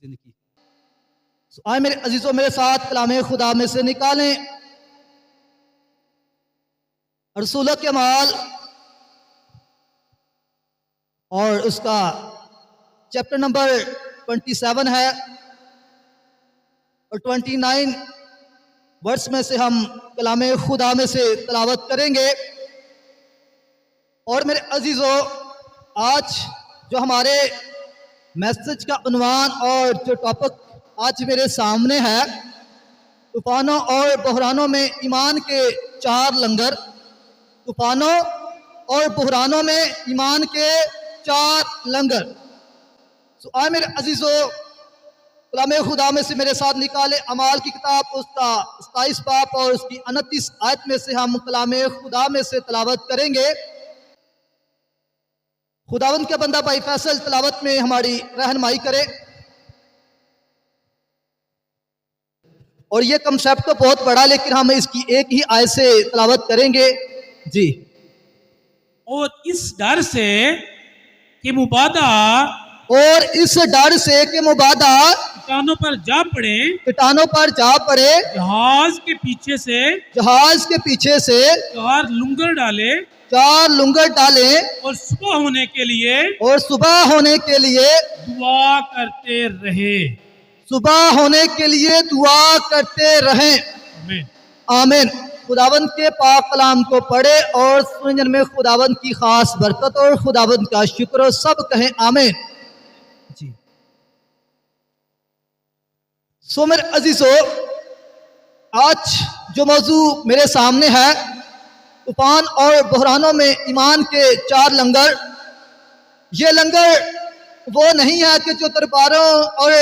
जिंदगी। आए मेरे अजीजों, मेरे साथ कलाम खुदा में से निकालें रसूल के माल और उसका चैप्टर नंबर 27 है और 29 वर्ष में से हम कलाम खुदा में से तलावत करेंगे। और मेरे अजीजों, आज जो हमारे मैसेज का उन्वान और जो टॉपिक आज मेरे सामने है, तूफानों और बहरानों में ईमान के 4 लंगर। तूफानों और बहरानों में ईमान के 4 लंगर। तो आए मेरे अजीजों, कलाम खुदा में से मेरे साथ निकाले अमाल की किताब उसका 27 बाब और उसकी 29 आयत में से हम कलाम खुदा में से तलावत करेंगे। खुदावंद के बंदा भाई फैसल तलावत में हमारी रहनुमाई करे। और ये कंसेप्ट तो बहुत बड़ा, लेकिन हम इसकी एक ही आयत से तलावत करेंगे जी। और इस डर से कि मुबादा और इस डर से कि मुबादा चट्टानों पर जा पड़े, चट्टानों पर जा पड़े, जहाज के पीछे से 4 लुंगर डाले 4 लुंगर डाले और सुबह होने के लिए दुआ करते रहे। सुबह होने के लिए दुआ करते रहें। आमीन। आमीन। खुदावंद के पाक कलाम को पढ़े और सुनने में खुदावंद की खास बरकत और खुदावंद का शुक्र और सब कहें आमीन जी। सो मेरे अजीजों, आज जो मौजू मेरे सामने है, तूफान और बहरानों में ईमान के 4 लंगर। ये लंगर वो नहीं है कि जो दरबारों और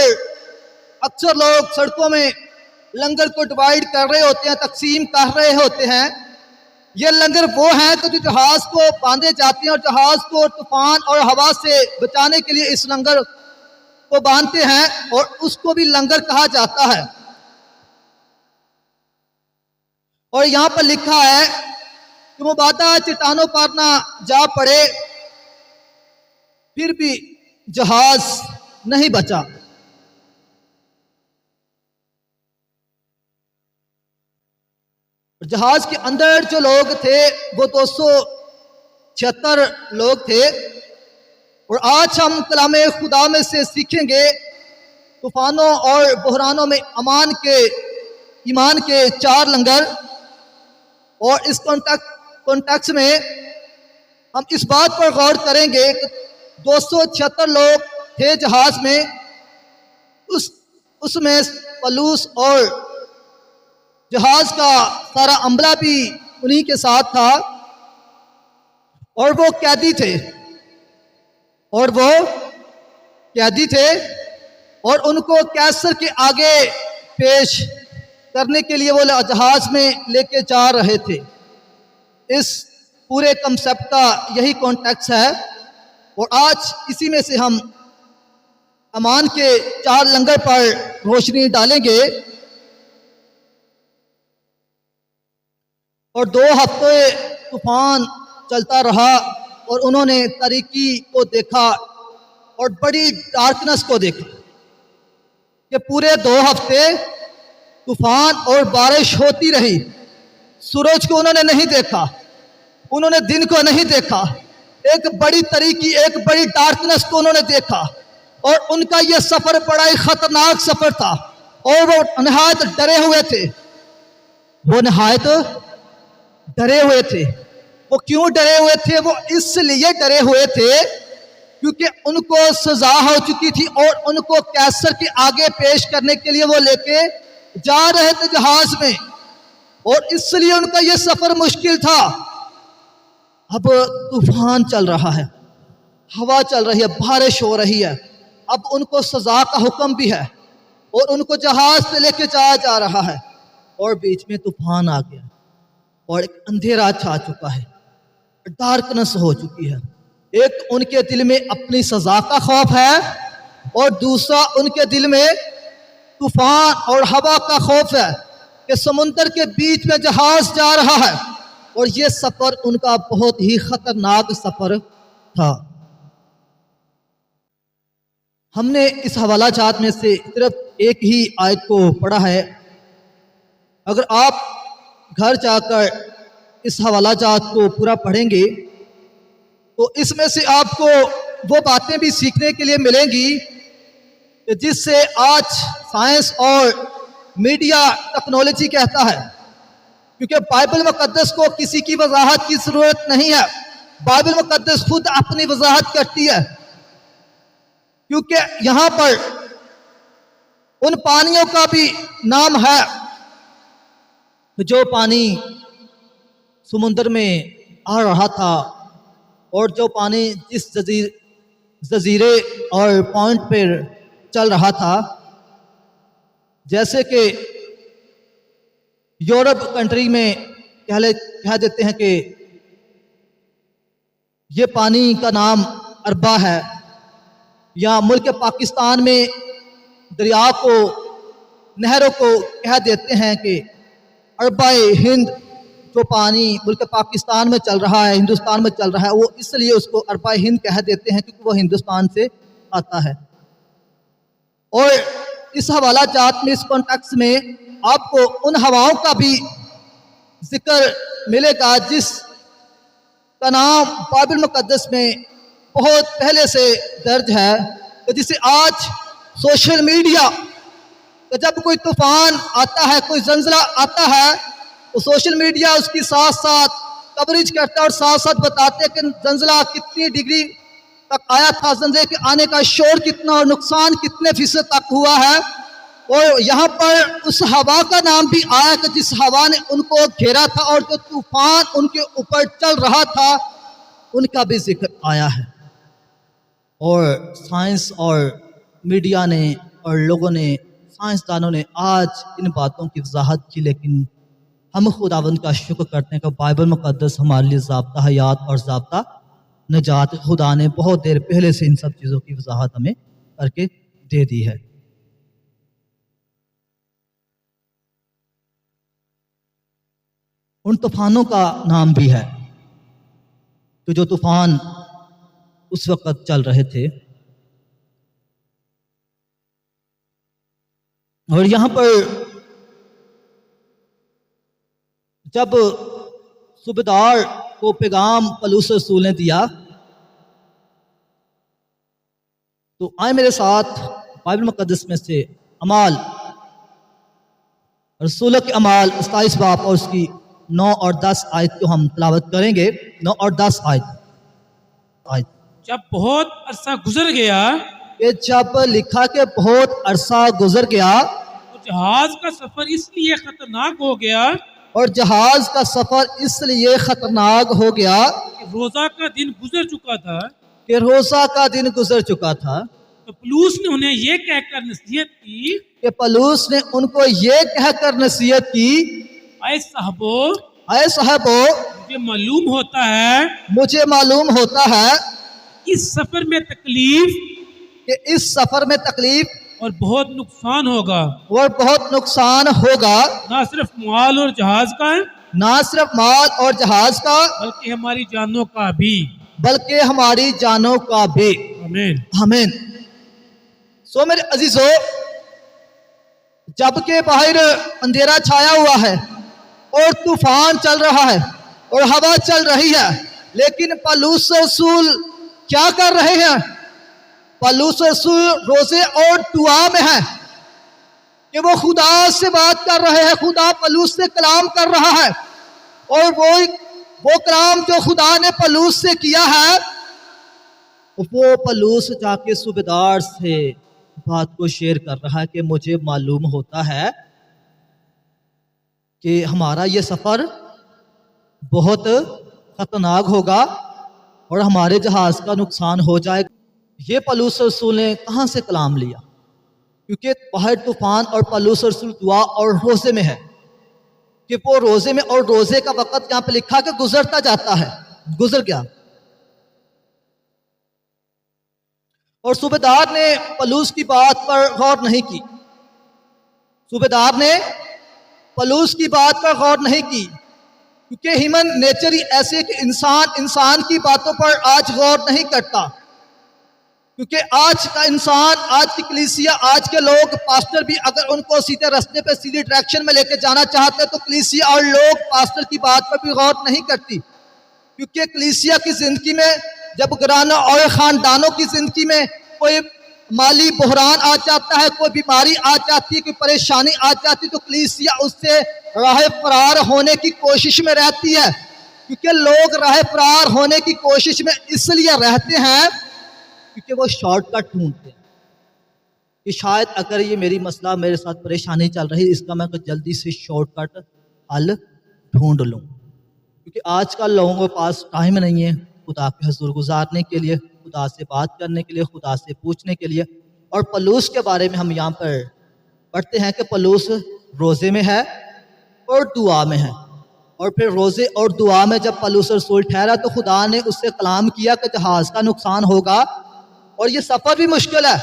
अक्सर लोग सड़कों में लंगर को डिवाइड कर रहे होते हैं, तकसीम कर रहे होते हैं। ये लंगर वो है कि जो जहाज को बांधे जाते हैं और जहाज को तूफान और हवा से बचाने के लिए इस लंगर को बांधते हैं और उसको भी लंगर कहा जाता है। और यहां पर लिखा है कि मुबादा चट्टानों पर ना जा पड़े, फिर भी जहाज नहीं बचा। जहाज के अंदर जो लोग थे वो 276 लोग थे। और आज हम कलाम खुदा में से सीखेंगे तूफानों और बहरानों में ईमान के 4 लंगर। और इस कॉन्टेक्स्ट में हम इस बात पर गौर करेंगे कि 276 लोग थे जहाज में, उसमें पलूस और जहाज का सारा अमला भी उन्हीं के साथ था। और वो कैदी थे और उनको कैसर के आगे पेश करने के लिए वो जहाज में लेके जा रहे थे। इस पूरे कंसेप्ट का यही कॉन्टेक्स्ट है। और आज इसी में से हम ईमान के 4 लंगर पर रोशनी डालेंगे। और 2 हफ्ते तूफान चलता रहा और उन्होंने तारीकी को देखा और बड़ी डार्कनेस को देखा कि पूरे 2 हफ्ते तूफान और बारिश होती रही। सूरज को उन्होंने नहीं देखा, उन्होंने दिन को नहीं देखा, एक बड़ी तारीकी, एक बड़ी डार्कनेस को उन्होंने देखा। और उनका यह सफर बड़ा ही खतरनाक सफर था और वो नहायत डरे हुए थे। डरे हुए थे। वो क्यों डरे हुए थे? वो इसलिए डरे हुए थे क्योंकि उनको सजा हो चुकी थी और उनको कैसर के आगे पेश करने के लिए वो लेके जा रहे थे जहाज में। और इसलिए उनका ये सफर मुश्किल था। अब तूफान चल रहा है, हवा चल रही है, बारिश हो रही है। अब उनको सजा का हुक्म भी है और उनको जहाज पे लेके जाया जा रहा है। और बीच में तूफान आ गया और एक अंधेरा छा चुका है, डार्कनेस हो चुकी है। एक उनके दिल में अपनी सजा का खौफ है और दूसरा उनके दिल में तूफान और हवा का खौफ है कि समुंदर के बीच में जहाज जा रहा है। और ये सफर उनका बहुत ही खतरनाक सफर था। हमने इस हवाला जात में से सिर्फ एक ही आयत को पढ़ा है। अगर आप घर जाकर इस हवाला जात को पूरा पढ़ेंगे तो इसमें से आपको वो बातें भी सीखने के लिए मिलेंगी कि जिससे आज साइंस और मीडिया टेक्नोलॉजी कहता है, क्योंकि बाइबल मुकद्दस को किसी की वजाहत की ज़रूरत नहीं है। बाइबल मुकद्दस खुद अपनी वजाहत करती है, क्योंकि यहाँ पर उन पानियों का भी नाम है जो पानी समुद्र में आ रहा था और जो पानी जिस जजीरे और पॉइंट पर चल रहा था। जैसे कि यूरोप कंट्री में कह देते हैं कि ये पानी का नाम अरबा है, या मुल्क पाकिस्तान में दरिया को, नहरों को कह देते हैं कि अरबाए हिंद। जो पानी मुल्क पाकिस्तान में चल रहा है, हिंदुस्तान में चल रहा है, वो इसलिए उसको अरबाए हिंद कह देते हैं क्योंकि वो हिंदुस्तान से आता है। और इस हवाला जात में, इस कॉन्टेक्स्ट में आपको उन हवाओं का भी जिक्र मिलेगा जिस का नाम बाइबल मुकद्दस में बहुत पहले से दर्ज है। तो जिसे आज सोशल मीडिया, तो जब कोई तूफान आता है, कोई जंजला आता है, तो सोशल मीडिया उसकी साथ साथ कवरेज करता है और साथ साथ बताते हैं कि जंजला कितनी डिग्री तक आया था, जंजले के आने का शोर कितना और नुकसान कितने फीसद तक हुआ है। और यहाँ पर उस हवा का नाम भी आया कि जिस हवा ने उनको घेरा था और जो तूफान उनके ऊपर चल रहा था उनका भी जिक्र आया है। और साइंस और मीडिया ने और लोगों ने, साइंसदानों ने आज इन बातों की वजाहत की, लेकिन हम खुदावंद का शुक्र करते हैं कि बाइबल मुकद्दस हमारे लिए ज़ाब्ता हयात और ज़ाब्ता नजात खुदा ने बहुत देर पहले से इन सब चीज़ों की वजाहत हमें करके दे दी है। उन तूफानों का नाम भी है तो जो तूफान उस वक्त चल रहे थे। और यहाँ पर जब सूबेदार को पैगाम पलूस रसूल ने दिया, तो आए मेरे साथ बाइबल मुकद्दस में से अमाल, रसूल के अमाल 27 बाब और उसकी 9 और 10 आयत को हम तलावत करेंगे। 9 और 10 आयत। जब बहुत अरसा गुजर गया, कि जब लिखा के बहुत अरसा गुजर गया, तो जहाज का सफर इसलिए खतरनाक हो गया, और जहाज का सफर इसलिए खतरनाक हो गया कि रोजा का दिन गुजर चुका था। कि रोजा का दिन गुजर चुका था। तो पलूस ने उन्हें ये कहकर नसीहत की कि पलूस ने उनको ये कहकर नसीहत की, आए साहबो, आए साहबो, मुझे मालूम होता है इस सफर में तकलीफ, कि इस सफर में तकलीफ और बहुत नुकसान होगा, और बहुत नुकसान होगा, ना सिर्फ माल और जहाज का, ना सिर्फ माल और जहाज का, बल्कि हमारी जानों का भी, बल्कि हमारी जानों का भी। आमीन, आमीन। सो मेरे अजीजों, जबकि बाहर अंधेरा छाया हुआ है और तूफान चल रहा है और हवा चल रही है, लेकिन पलूस रसूल क्या कर रहे हैं? पलूस रसूल रोजे और दुआ में है कि वो खुदा से बात कर रहे हैं। खुदा पलूस से कलाम कर रहा है और वो कलाम जो खुदा ने पलूस से किया है, वो पलूस जाके सूबेदार से बात को शेयर कर रहा है कि मुझे मालूम होता है कि हमारा ये सफर बहुत खतरनाक होगा और हमारे जहाज का नुकसान हो जाएगा। ये पलूस रसूल ने कहाँ से कलाम लिया? क्योंकि बाहर तूफान और पलूस रसूल दुआ और रोजे में है कि वो रोजे में, और रोजे का वक्त यहाँ पे लिखा कि गुजरता जाता है, गुजर गया। और सूबेदार ने पलूस की बात पर गौर नहीं की। सूबेदार ने पलूस की बात पर गौर नहीं की, क्योंकि ह्यूमन नेचर ही ऐसे कि इंसान की बातों पर आज गौर नहीं करता। क्योंकि आज का इंसान, आज की कलीसिया, आज के लोग, पास्टर भी अगर उनको सीधे रास्ते पे, सीधी डायरेक्शन में लेके जाना चाहते हैं तो कलीसिया और लोग पास्टर की बात पर भी गौर नहीं करती। क्योंकि कलीसिया की जिंदगी में जब घरानों और खानदानों की जिंदगी में कोई माली बहरान आ जाता है, कोई बीमारी आ जाती है, कोई परेशानी आ जाती है, तो कलीसिया उससे राह फरार होने की कोशिश में रहती है। क्योंकि लोग राह फरार होने की कोशिश में इसलिए रहते हैं क्योंकि वो शॉर्टकट ढूंढते हैं कि शायद अगर ये मेरी मसला, मेरे साथ परेशानी चल रही है, इसका मैं जल्दी से शॉर्टकट हल ढूंढ लूँ। क्योंकि आजकल लोगों के पास टाइम नहीं है खुदा के हुजूर गुजारने के लिए, खुदा से बात करने के लिए, खुदा से पूछने के लिए। और पलूस के बारे में हम यहाँ पर पढ़ते हैं कि पलूस रोज़े में है और दुआ में है। और फिर रोज़े और दुआ में जब पलूस रसूल ठहरा तो खुदा ने उससे कलाम किया कि जहाज़ का नुकसान होगा और ये सफ़र भी मुश्किल है,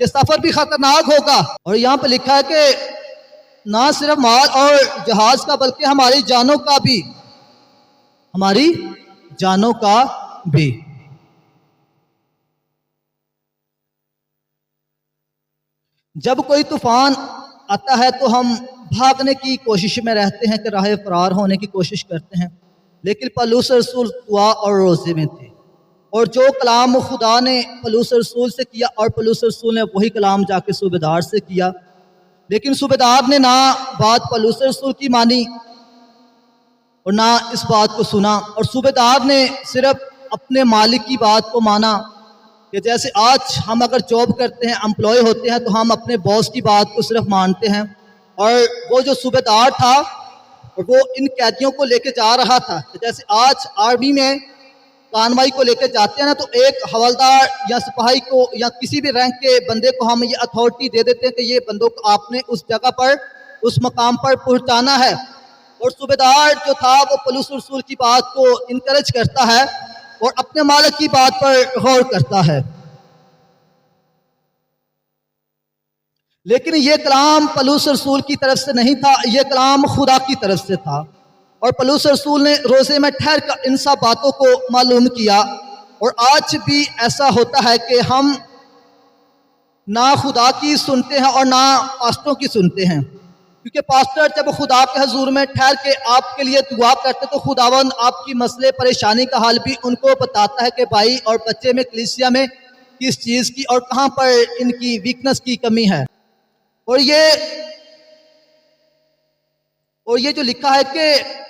ये सफ़र भी ख़तरनाक होगा। और यहाँ पर लिखा है कि ना सिर्फ माल और जहाज़ का बल्कि हमारी जानों का भी, हमारी जानों का भी। जब कोई तूफान आता है तो हम भागने की कोशिश में रहते हैं कि राह फरार होने की कोशिश करते हैं, लेकिन पलूस रसूल दुआ और रोज़े में थे। और जो कलाम खुदा ने पलूस रसूल से किया और पलूस रसूल ने वही कलाम जाके सूबेदार से किया, लेकिन सूबेदार ने ना बात पलूस रसूल की मानी और ना इस बात को सुना। और सूबेदार ने सिर्फ अपने मालिक की बात को माना कि जैसे आज हम अगर जॉब करते हैं, एम्प्लॉय होते हैं, तो हम अपने बॉस की बात को सिर्फ मानते हैं। और वो जो सूबेदार था वो इन कैदियों को लेके जा रहा था। जैसे आज आर्मी में कानवाई को लेकर जाते हैं ना, तो एक हवलदार या सिपाही को या किसी भी रैंक के बंदे को हम ये अथॉरिटी दे देते हैं कि ये बंदों को आपने उस जगह पर, उस मकाम पर पहुंचाना है। और सूबेदार जो था वो पलूस रसूल की बात को इनकरेज करता है और अपने मालिक की बात पर गौर करता है। लेकिन ये कलाम पलूस रसूल की तरफ से नहीं था, ये कलाम खुदा की तरफ से था। और पलूस रसूल ने रोज़े में ठहर कर इन सब बातों को मालूम किया। और आज भी ऐसा होता है कि हम ना खुदा की सुनते हैं और ना पास्टरों की सुनते हैं। क्योंकि पास्टर जब खुदा के हजूर में ठहर के आपके लिए दुआ करते तो खुदावंद आपकी मसले परेशानी का हाल भी उनको बताता है कि भाई और बच्चे में, कलीसिया में किस चीज़ की और कहाँ पर इनकी वीकनेस की कमी है। और ये जो लिखा है कि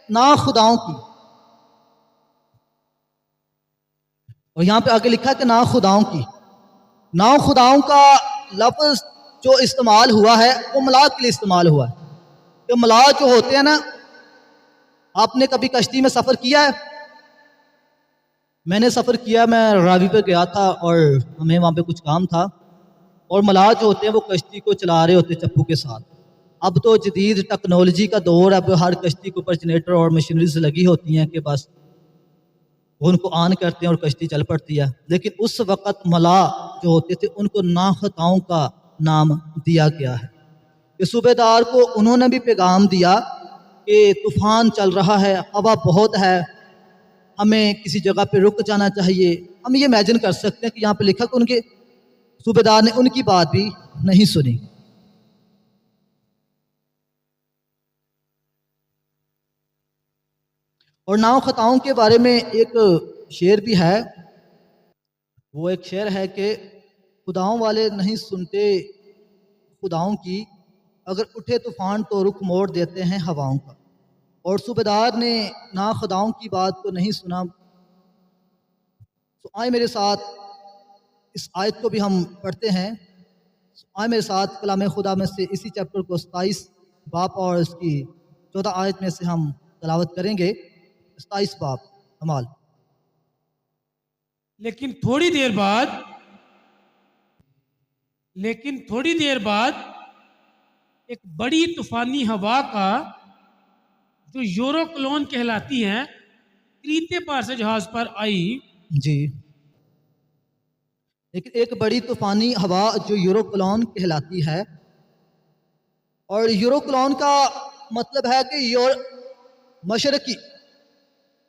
ना खुदाओं की, और यहाँ पे आगे लिखा है कि ना खुदाओं की, ना खुदाओं का लफ्ज़ जो इस्तेमाल हुआ है वो मलाह के लिए इस्तेमाल हुआ है। तो मलाह जो होते हैं ना, आपने कभी कश्ती में सफ़र किया है? मैंने सफ़र किया, मैं रावी पे गया था और हमें वहाँ पे कुछ काम था। और मलाह जो होते हैं वो कश्ती को चला रहे होते चप्पू के साथ। अब तो जदीद टेक्नोलॉजी का दौर, अब हर कश्ती के ऊपर जनरेटर और मशीनरीज लगी होती हैं कि बस वो उनको ऑन करते हैं और कश्ती चल पड़ती है। लेकिन उस वक़्त मलाह जो होते थे उनको नाखताओं का नाम दिया गया है। कि सूबेदार को उन्होंने भी पैगाम दिया कि तूफ़ान चल रहा है, हवा बहुत है, हमें किसी जगह पे रुक जाना चाहिए। हम ये इमेजिन कर सकते हैं कि यहाँ पे लिखा कि उनके सूबेदार ने उनकी बात भी नहीं सुनी। और नाव खताओं के बारे में एक शेर भी है। वो एक शेर है कि खुदाओं वाले नहीं सुनते खुदाओं की, अगर उठे तूफान तो रुख मोड़ देते हैं हवाओं का। और सूबेदार ने ना खुदाओं की बात को नहीं सुना। तो आए मेरे साथ इस आयत को भी हम पढ़ते हैं। आए मेरे साथ कलाम खुदा में से इसी चैप्टर को 27 बाप और इसकी 14 आयत में से हम तलावत करेंगे। 27 बाप अमाल। लेकिन थोड़ी देर बाद एक बड़ी तूफानी हवा का, जो यूरोक्लोन कहलाती है, क्रीते पार से जहाज पर आई। जी, लेकिन एक बड़ी तूफानी हवा जो यूरोक्लोन कहलाती है, और यूरोक्लोन का मतलब है कि मशरकी।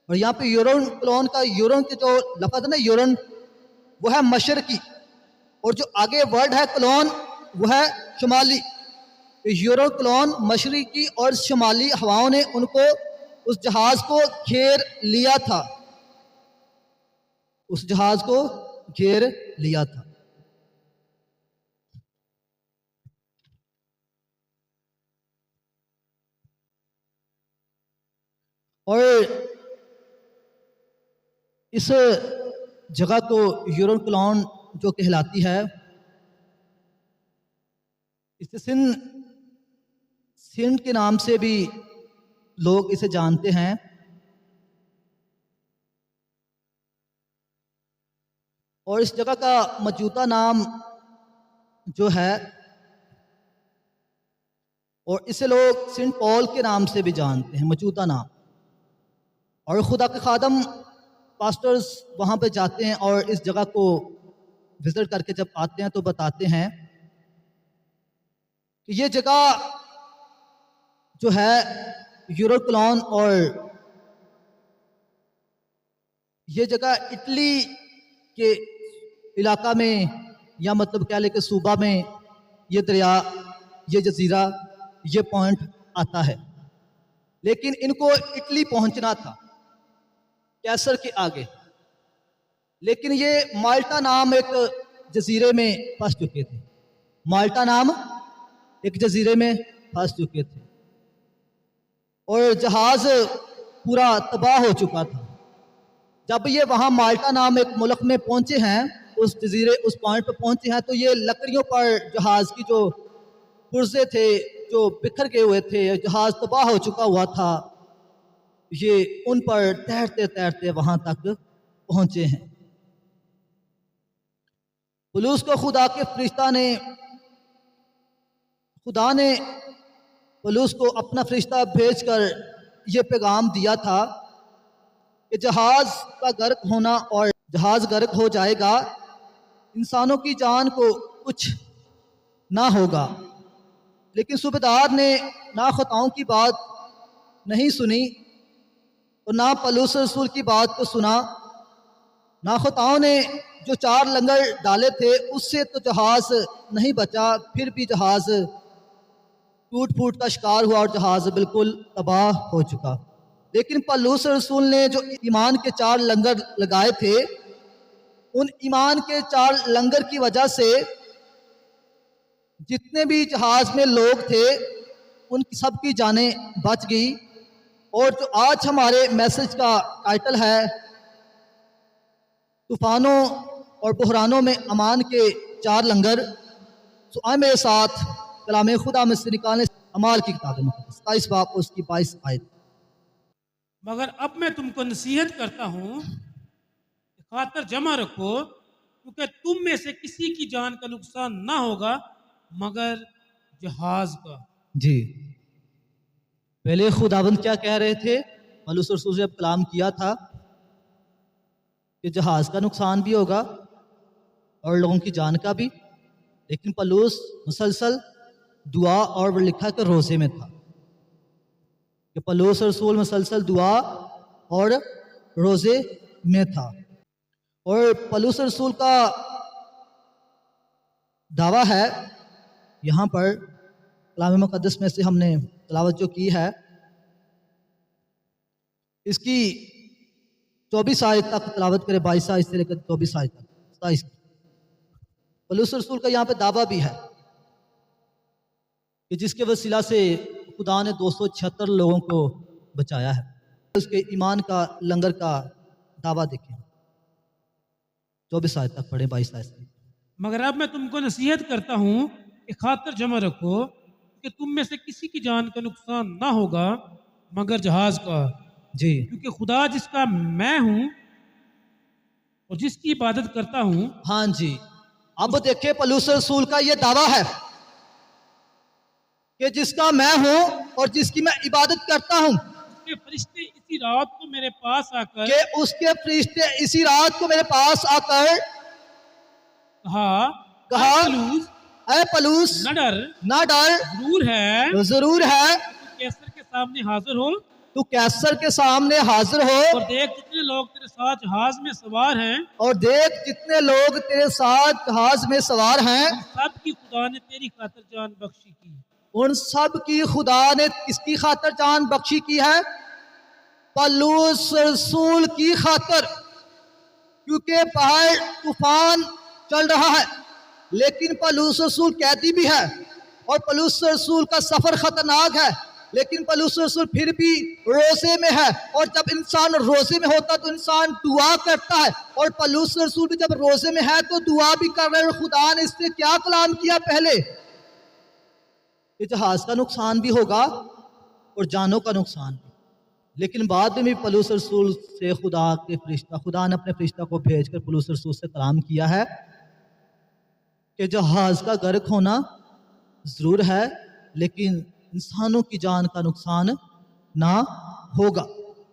और यहाँ पे यूरोक्लोन का, यूरोन के जो लफ्ज़ है ना, यूरोन, वो है मशरकी। और जो आगे वर्ड है क्लोन वो है शुमाली। यूरोक्लोन मशरिकी और शुमाली हवाओं ने उनको उस जहाज को घेर लिया था, उस जहाज को घेर लिया था। और इस जगह को यूरोक्लोन जो कहलाती है, इसे सिंध के नाम से भी लोग इसे जानते हैं। और इस जगह का मौजूदा नाम जो है, और इसे लोग सेंट पॉल के नाम से भी जानते हैं, मौजूदा नाम। और खुदा के खादम पास्टर्स वहाँ पे जाते हैं और इस जगह को विजिट करके जब आते हैं तो बताते हैं कि ये जगह जो है यूरोक्लोन, और ये जगह इटली के इलाका में, या मतलब क्या लेके सूबा में ये दरिया, ये जजीरा, ये पॉइंट आता है। लेकिन इनको इटली पहुंचना था कैसर के आगे, लेकिन ये माल्टा नाम एक जजीरे में फंस चुके थे। माल्टा नाम एक जजीरे में फंस चुके थे और जहाज पूरा तबाह हो चुका था। जब ये वहाँ माल्टा नाम एक मुल्क में पहुंचे हैं, उस जजीरे, उस पॉइंट पर पहुंचे हैं, तो ये लकड़ियों पर जहाज की जो पुर्जे थे जो बिखर गए हुए थे, जहाज तबाह हो चुका हुआ था, ये उन पर तैरते तैरते वहां तक पहुंचे हैं। पुलूस को खुदा ने पुलूस को अपना फरिश्ता भेजकर यह पैगाम दिया था कि जहाज का गर्क होना, और जहाज गर्क हो जाएगा, इंसानों की जान को कुछ ना होगा। लेकिन सूबेदार ने ना खुदाओं की बात नहीं सुनी और ना पलूस रसूल की बात को सुना। ना खुदाओं ने जो 4 लंगर डाले थे उससे तो जहाज नहीं बचा, फिर भी जहाज टूट फूट का शिकार हुआ और जहाज बिल्कुल तबाह हो चुका। लेकिन पलूस रसूल ने जो ईमान के 4 लंगर लगाए थे, उन ईमान के 4 लंगर की वजह से जितने भी जहाज में लोग थे उन सबकी जानें बच गई। और जो आज हमारे मैसेज का टाइटल है, तूफानों और बहरानों में अमान के 4 लंगर, तो आए मेरे साथ कलाम खुदा में से निकालने अमाल की किताब 27 बाब उसकी 22 आयत। मगर अब मैं तुमको नसीहत करता हूँ, खातर जमा रखो, क्योंकि तुम में से किसी की जान का नुकसान ना होगा मगर जहाज का। जी, पहले खुदाबंद क्या कह रहे थे? पलूस रसूल से जब कलाम किया था कि जहाज का नुकसान भी होगा और लोगों की जान का भी, लेकिन पलूस मुसलसल दुआ और वो लिखा कि रोज़े में था, कि पलूस रसूल मुसलसल दुआ और रोज़े में था। और पलूस रसूल का दावा है, यहाँ पर कलाम मुक़द्दस में से हमने तलावत जो की है, इसकी 24 आयत तक तलावत करें, 22 आयत से लेकर 24 आयत तक 27। पलूस रसूल का यहाँ पे दावा भी है कि जिसके वसीला से खुदा ने 276 लोगों को बचाया है। उसके ईमान का लंगर का दावा देखें, 24 आयत तक पढ़े, 22 आयत से। मगर अब मैं तुमको नसीहत करता हूँ कि खातर जमा रखो कि तुम में से किसी की जान का नुकसान ना होगा मगर जहाज का। जी, क्योंकि खुदा जिसका मैं हूँ और जिसकी इबादत करता हूँ। हाँ जी, अब देखिए पलूस रसूल का ये दावा है कि जिसका मैं हूँ और जिसकी मैं इबादत करता हूँ, उसके फरिश्ते इसी रात को मेरे पास आकर, कि उसके फरिश्ते इसी रात को मेरे पास आकर कहा ऐ पलूस न डर, ना डर, जरूर है जरूर है कैसर के सामने हाजिर हो। तू कैसर के सामने हाजिर हो और देख जितने लोग तेरे साथ जहाज में सवार हैं, और देख जितने लोग तेरे साथ जहाज में सवार हैं, उन सब की खुदा ने तेरी खातिर जान बख्शी की। उन सब की खुदा ने किसकी खातिर जान बख्शी की है? पौलुस रसूल की खातिर। क्योंकि बाहर तूफान चल रहा है, लेकिन पौलुस रसूल कैदी भी है, और पौलुस रसूल का सफर खतरनाक है, लेकिन पौलुस रसूल फिर भी रोजे में है। और जब इंसान रोजे में होता तो इंसान दुआ करता है, और पौलुस रसूल भी जब रोजे में है तो दुआ भी कर रहे हैं। और खुदा ने इससे क्या कलाम किया? पहले कि जहाज का नुकसान भी होगा और जानों का नुकसान भी, लेकिन बाद में भी पौलुस रसूल से खुदा ने अपने फरिश्ता को भेजकर पौलुस रसूल से कलाम किया है कि जहाज का गर्क होना जरूर है, लेकिन इंसानों की जान का नुकसान ना होगा।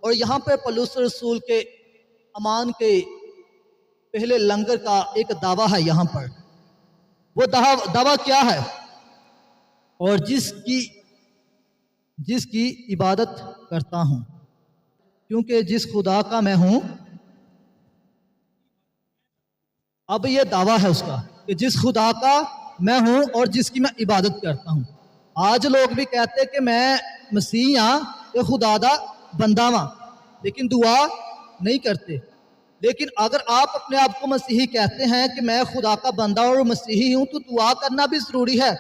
और यहाँ पर पौलुस रसूल के अमान के पहले लंगर का एक दावा है। यहाँ पर वो दावा क्या है? और जिसकी इबादत करता हूं, क्योंकि जिस खुदा का मैं हूं। अब ये दावा है उसका कि जिस खुदा का मैं हूं और जिसकी मैं इबादत करता हूं। आज लोग भी कहते हैं कि मैं मसीह हाँ, ये खुदा दा बंदा वां, लेकिन दुआ नहीं करते। लेकिन अगर आप अपने आप को मसीही कहते हैं कि मैं खुदा का बंदा और मसीही हूं, तो दुआ करना भी जरूरी है।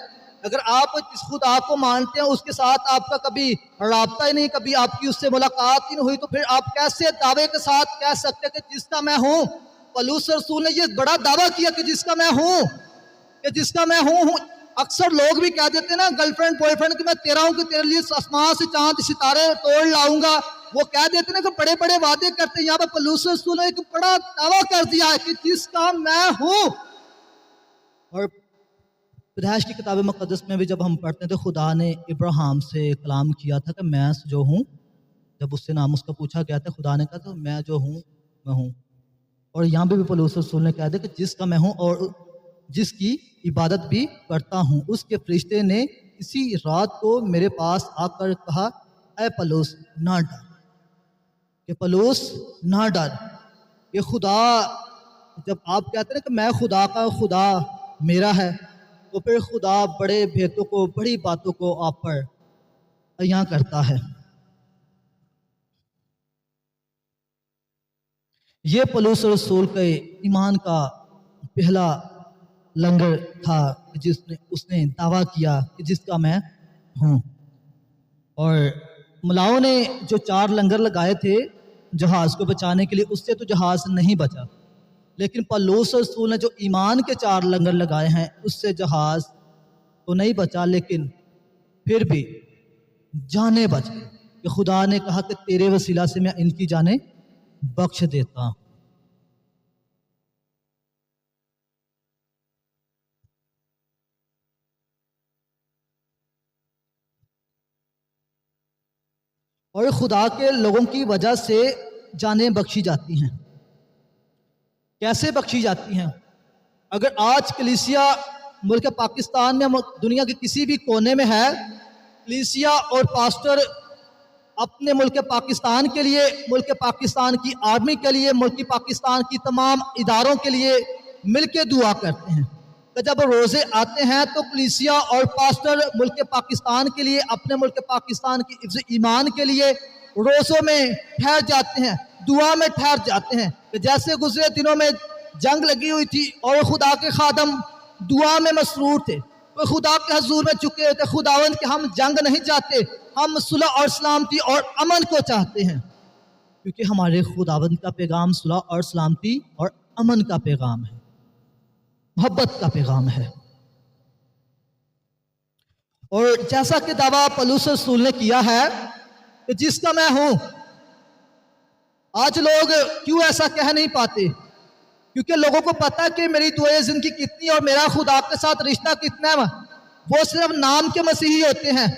अगर आप जिस खुदा को मानते हैं उसके साथ आपका कभी राब्ता ही नहीं, कभी आपकी उससे मुलाकात ही नहीं हुई, तो फिर आप कैसे दावे के साथ कह सकते हैं कि जिसका मैं हूं? पौलुस रसूल ने ये बड़ा दावा किया कि जिसका मैं हूं। अक्सर लोग भी कह देते हैं ना, गर्लफ्रेंड बॉयफ्रेंड, कि मैं तेरा हूं, कि तेरे लिए आसमान से चांद सितारे तोड़ लाऊंगा। वो कह देते हैं ना कि बड़े बड़े वादे करते हैं। यहाँ पर पौलुस रसूल ने एक बड़ा दावा कर दिया है कि जिसका मैं हूं। और पैदाइश की किताब मुक़द्दस में भी जब हम पढ़ते हैं तो खुदा ने इब्राहिम से कलाम किया था कि मैं जो हूँ। जब उससे नाम उसका पूछा गया था, खुदा ने कहा तो मैं जो हूँ मैं हूँ। और यहाँ पे भी पौलुस रसूल ने कह दिया कि जिसका मैं हूँ और जिसकी इबादत भी करता हूँ। उसके फरिश्ते ने इसी रात को मेरे पास आकर कहा, ऐ पौलुस ना डर, कि पौलुस ना डर। ये खुदा, जब आप कहते हैं कि मैं खुदा का खुदा मेरा है, तो फिर खुदा बड़े भेदों को, बड़ी बातों को आप पर अयां करता है। ये पौलुस रसूल के ईमान का पहला लंगर था जिसने उसने दावा किया कि जिसका मैं हूं। और मुलाओं ने जो 4 लंगर लगाए थे जहाज को बचाने के लिए, उससे तो जहाज नहीं बचा, लेकिन पौलुस रसूल ने जो ईमान के 4 लंगर लगाए हैं उससे जहाज तो नहीं बचा, लेकिन फिर भी जाने बच गई। कि खुदा ने कहा कि तेरे वसीला से मैं इनकी जाने बख्श देता हूं। और खुदा के लोगों की वजह से जानें बख्शी जाती हैं। कैसे बख्शी जाती हैं? अगर आज कलीसिया मुल्क पाकिस्तान में, दुनिया के किसी भी कोने में है, कलीसिया और पास्टर अपने मुल्क पाकिस्तान के लिए, मुल्क पाकिस्तान की आर्मी के लिए, मुल्क पाकिस्तान की तमाम इदारों के लिए मिलके दुआ करते हैं। तो जब रोज़े आते हैं तो कलीसिया और पास्टर मुल्क पाकिस्तान के लिए, अपने मुल्क पाकिस्तान की हिफ्ज़ ईमान के लिए रोज़ों में ठहर जाते हैं, दुआ में ठहर जाते हैं। कि जैसे गुजरे दिनों में जंग लगी हुई थी और खुदा के खादम दुआ में मसरूर थे, तो खुदा के हजूर में चुके थे, खुदावंद के हम जंग नहीं चाहते, हम सुलह और सलामती और अमन को चाहते हैं, क्योंकि हमारे खुदावंद का पैगाम सुलह और सलामती और अमन का पैगाम है, मोहब्बत का पैगाम है। और जैसा कि दावा पौलुस रसूल ने किया है कि जिसका मैं हूं, आज लोग क्यों ऐसा कह नहीं पाते? क्योंकि लोगों को पता है कि मेरी दुआएं जिंदगी कितनी और मेरा खुदा के साथ रिश्ता कितना है। वो सिर्फ नाम के मसीही होते हैं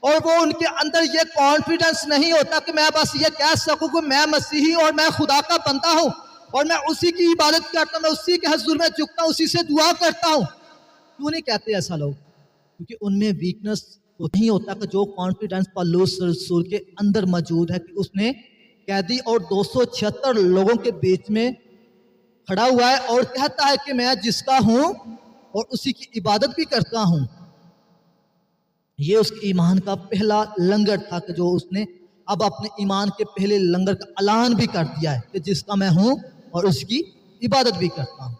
और वो उनके अंदर ये कॉन्फिडेंस नहीं होता कि मैं बस ये कह सकूं कि मैं मसीही और मैं खुदा का बंदा हूं और मैं उसी की इबादत करता हूं, मैं उसी के हजूर में झुकता हूं, उसी से दुआ करता हूं। क्यों नहीं कहते ऐसा लोग? क्योंकि उनमें वीकनेस तो नहीं होता कि जो कॉन्फिडेंस पौलुस रसूल के अंदर मौजूद है कि उसने कैदी और 276 लोगों के बीच में खड़ा हुआ है और कहता है कि मैं जिसका हूं और उसी की इबादत भी करता हूं। ये उसके ईमान का पहला लंगर था कि जो उसने अब अपने ईमान के पहले लंगर का ऐलान भी कर दिया है कि जिसका मैं हूं और उसकी इबादत भी करता हूं।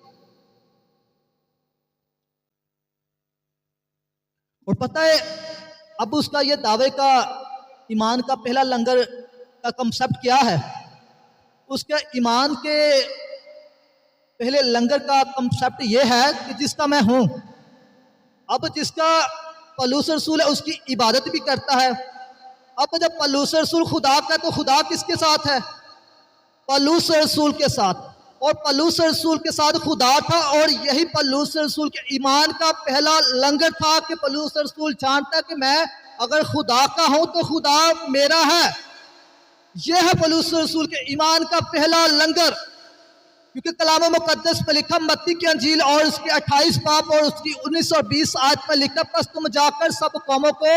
और पता है अब उसका ये दावे का ईमान का पहला लंगर का कंसेप्ट क्या है? उसका ईमान के पहले लंगर का कंसेप्ट ये है कि जिसका मैं हूं। अब जिसका पौलुस रसूल है उसकी इबादत भी करता है। अब जब पौलुस रसूल खुदा का तो खुदा किसके साथ है? पौलुस रसूल के साथ। और पौलुस रसूल के साथ खुदा था और यही पौलुस रसूल के ईमान का पहला लंगर था कि पौलुस रसूल जानता कि मैं अगर खुदा का हूं तो खुदा मेरा है। यह है पौलुस रसूल के ईमान का पहला लंगर। क्योंकि कलाम मुकद्दस में लिखा मत्ती की अंजील और उसके 28 बाब और उसकी 19 और 20 आयत में लिखा बस तुम जाकर सब कौमों को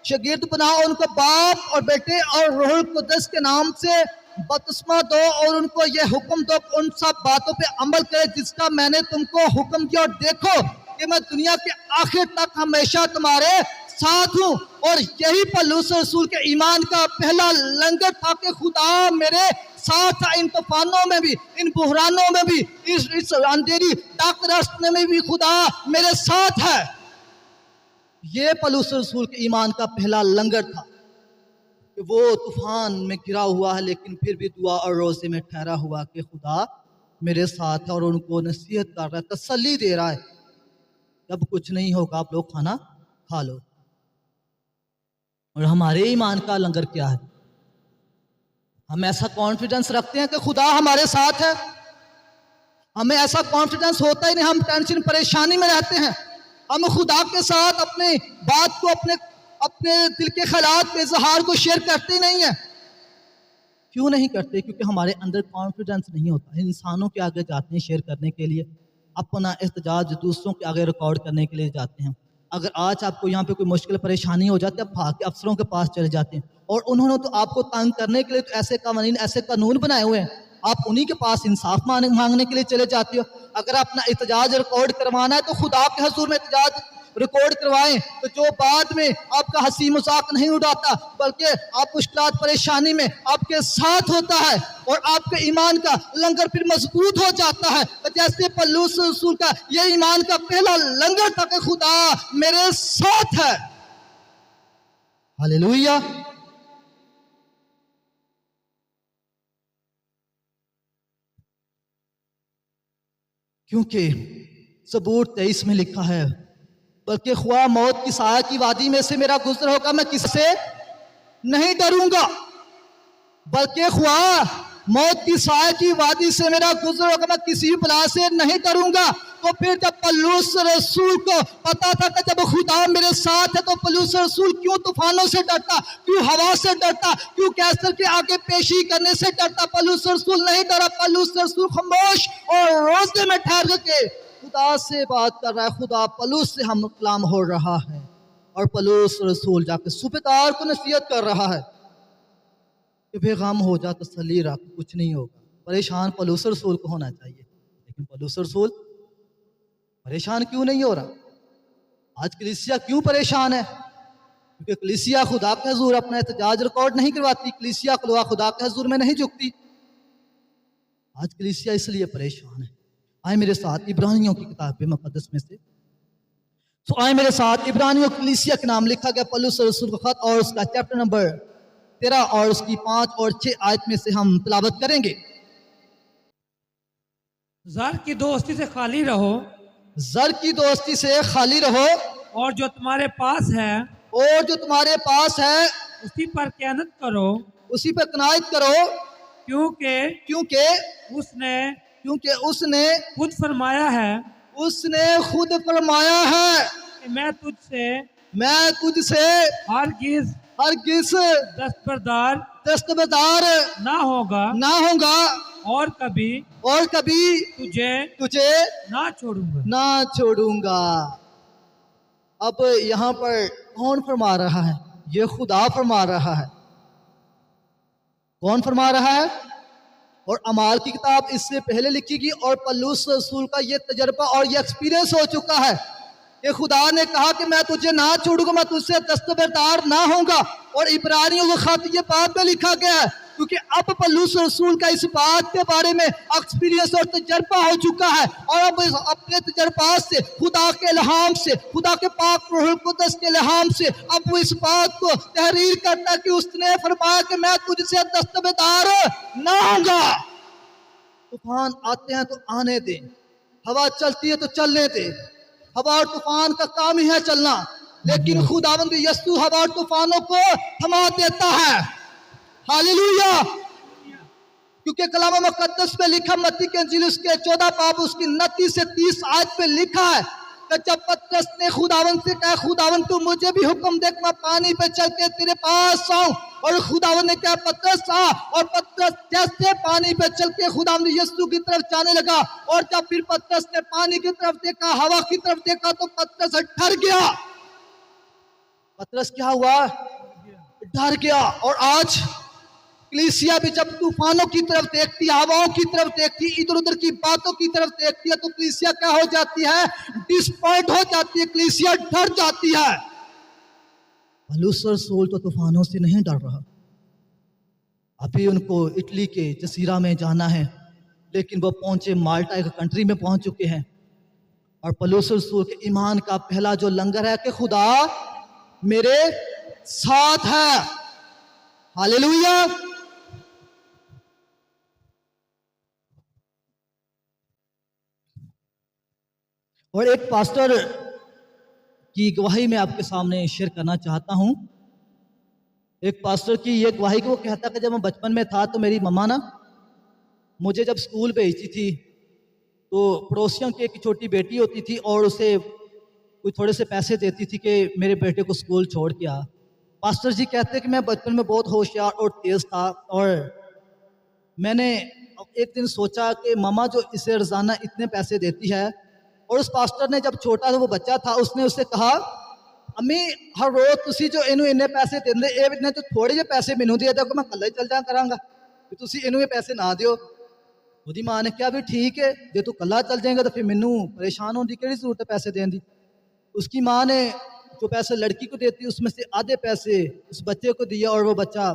शागिर्द बनाओ, उनको बाप और बेटे और रूहुल कुद्दस के नाम से बपतिस्मा दो और उनको यह हुक्म दो कि उन सब बातों पे अमल करे जिसका मैंने तुमको हुक्म दिया। और देखो कि मैं दुनिया के आखिर तक हमेशा तुम्हारे साथ हूं। और यही पौलुस रसूल के ईमान का पहला लंगर था कि खुदा मेरे साथ था, इन तूफानों में भी, इन बुहरानों में भी, इस अंधेरी डाक रास्ते में भी खुदा मेरे साथ है। ये पौलुस रसूल के ईमान का पहला लंगर था कि वो तूफान में गिरा हुआ है लेकिन फिर भी दुआ और रोजे में ठहरा हुआ कि खुदा मेरे साथ है और उनको नसीहत कर रहा है, तसल्ली दे रहा है जब कुछ नहीं होगा आप लोग खाना खा लो। और हमारे ईमान का लंगर क्या है? हम ऐसा कॉन्फिडेंस रखते हैं कि खुदा हमारे साथ है। हमें ऐसा कॉन्फिडेंस होता ही नहीं, हम टेंशन परेशानी में रहते हैं। हम खुदा के साथ अपने बात को अपने दिल के ख्यालात के इजहार को शेयर करते ही नहीं है। क्यों नहीं करते? क्योंकि हमारे अंदर कॉन्फिडेंस नहीं होता। इंसानों के आगे जाते हैं शेयर करने के लिए, अपना एहतजाज दूसरों के आगे रिकॉर्ड करने के लिए जाते हैं। अगर आज आपको यहाँ पे कोई मुश्किल परेशानी हो जाती है, आप भाग के अफसरों के पास चले जाते हैं और उन्होंने तो आपको तंग करने के लिए तो ऐसे कानून ऐसे कानून बनाए हुए हैं, आप उन्हीं के पास इंसाफ मांगने के लिए चले जाते हो। अगर अपना एहतजाज रिकॉर्ड करवाना है तो खुदा के हुजूर में एहतजाज रिकॉर्ड करवाएं, तो जो बाद में आपका हंसी मजाक नहीं उड़ाता बल्कि आप मुश्किलात परेशानी में आपके साथ होता है और आपके ईमान का लंगर फिर मजबूत हो जाता है। जैसे पौलुस रसूल का ये ईमान का पहला लंगर था कि खुदा मेरे साथ है। हालेलुया। क्योंकि सबूर 23 में लिखा है बल्कि ख्वा मौत की साया की वादी में से मेरा गुजर होगा मैं किससे नहीं डरूंगा। बल्कि ख्वा मौत की साया की वादी से मेरा गुजर होगा मैं किसी बला से नहीं डरूंगा। तो फिर जब पौलुस रसूल को पता था कि जब खुदा मेरे साथ है तो पौलुस रसूल क्यों तूफानों से डरता, क्यों हवा से डरता, क्यों कैसर के आगे पेशी करने से डरता? पौलुस रसूल नहीं डरा। पौलुस रसूल खामोश और रोजे में ठहर के खुदा से बात कर रहा है। खुदा पौलुस से हम कलाम हो रहा है और पौलुस रसूल जाकर सूबेदार को नसीहत कर रहा है कि बेगम हो जा, तसल्ली रख, कुछ नहीं होगा। परेशान पौलुस रसूल को होना चाहिए, लेकिन पौलुस रसूल परेशान क्यों नहीं हो रहा? आज कलीसिया क्यों परेशान है? क्योंकि कलीसिया खुदा के हुजूर अपना एहतजाज रिकॉर्ड नहीं करवाती, कलीसिया खुदा के हुजूर में नहीं झुकती। आज कलीसिया इसलिए परेशान है। आए मेरे साथ इब्रानियों की किताब मुकद्दस में से, तो आए मेरे साथ इब्रानियों कलीसिया के नाम लिखा गया पौलुस रसूल का खत और उसका चैप्टर नंबर 13 और उसकी 5 और 6 आयत में से हम तिलावत करेंगे। ज़र की दोस्ती से खाली रहो, ज़र की दोस्ती से खाली रहो और जो तुम्हारे पास है और जो तुम्हारे पास है उसी पर क़यानत करो, उसी पर कनायत करो। क्योंकि उसने खुद फरमाया है कि मैं तुझसे हरगिज़ दस्तबरदार ना होगा और कभी तुझे ना छोड़ूंगा। अब यहाँ पर कौन फरमा रहा है? ये खुदा फरमा रहा है। कौन फरमा रहा है? और अमाल की किताब इससे पहले लिखी गई और पौलुस रसूल का ये तजर्बा और ये एक्सपीरियंस हो चुका है कि खुदा ने कहा कि मैं तुझे ना छोड़ूंगा, मैं तुझसे दस्तबरदार ना होऊंगा। और इब्रानियों के खत ये बात में लिखा गया है, क्योंकि अब पौलुस रसूल का इस बात के बारे में एक्सपीरियंस और तजर्बा हो चुका है। और अब अपने तजर्बात से, खुदा के इल्हाम से, खुदा के पाक रूहुल कुद्दस के इल्हाम से अब वो इस बात को तहरीर करता है कि उसने फरमाया कि मैं तुझसे दस्तबरदार ना होऊंगा। तूफान आते हैं तो आने दे, हवा चलती है तो चलने दे। हवा और तूफान का काम ही है चलना, लेकिन खुदावंद यीशु हवा और तूफानों को थमा देता है। हालेलुया। क्योंकि कलाम मुकद्दस में लिखा, मत्ती के इंजील उसके 14 बाब उसकी 29 से 30 आयत में लिखा है कि जब पतरस ने खुदावंद से कहा, खुदावंद तू मुझे भी हुक्म दे, मैं पानी पे चल के तेरे पास आऊं। और खुदावंद ने कहा पतरस आ, और पतरस जैसे पानी पे चल के खुदावंद यीशु की तरफ जाने लगा। और जब फिर पतरस ने पानी की तरफ देखा, हवा की तरफ देखा, तो पतरस डर गया। पतरस क्या हुआ? डर गया। और आज कलीसिया भी जब तूफानों की तरफ देखती, हवाओं की तरफ देखती, इधर उधर की बातों की तरफ देखती है, तो कलीसिया क्या हो जाती है? डिसपॉइंट हो जाती है, कलीसिया डर जाती है। पौलुस रसूल तो तूफानों से नहीं डर रहा। अभी उनको इटली के जसीरा में जाना है, लेकिन वो पहुंचे माल्टा एक कंट्री में पहुंच चुके हैं। और पौलुस रसूल के ईमान का पहला जो लंगर है कि खुदा मेरे साथ है। हालेलुया। और एक पास्टर की गवाही मैं आपके सामने शेयर करना चाहता हूं। एक पास्टर की ये गवाही को कहता कि जब मैं बचपन में था तो मेरी मम्मा ना मुझे जब स्कूल भेजती थी, तो पड़ोसियों की एक छोटी बेटी होती थी और उसे कोई थोड़े से पैसे देती थी कि मेरे बेटे को स्कूल छोड़ के आ। पास्टर जी कहते कि मैं बचपन में बहुत होशियार और तेज था, और मैंने एक दिन सोचा कि मम्मा जो इसे रोजाना इतने पैसे देती है, और उस पास्टर ने जब छोटा था वो बच्चा था, उसने उससे कहा अम्मी हर रोज तुसी जो इन्हें इन्ने पैसे देंदे, इन्हें तो थोड़े जे पैसे मैनू दे दो, मैं कल्ला ही चल जा करांगा, तुसी इन्हें पैसे ना दियो। ਉਹਦੀ मां ने कहा भी ठीक है, जो तू कल्ला चल जाएगा तो फिर मैनू परेशान होने की केड़ी जरूरत है पैसे देने की। उसकी माँ ने जो पैसे लड़की को देती उसमें से आधे पैसे उस बच्चे को दिया, और वो बच्चा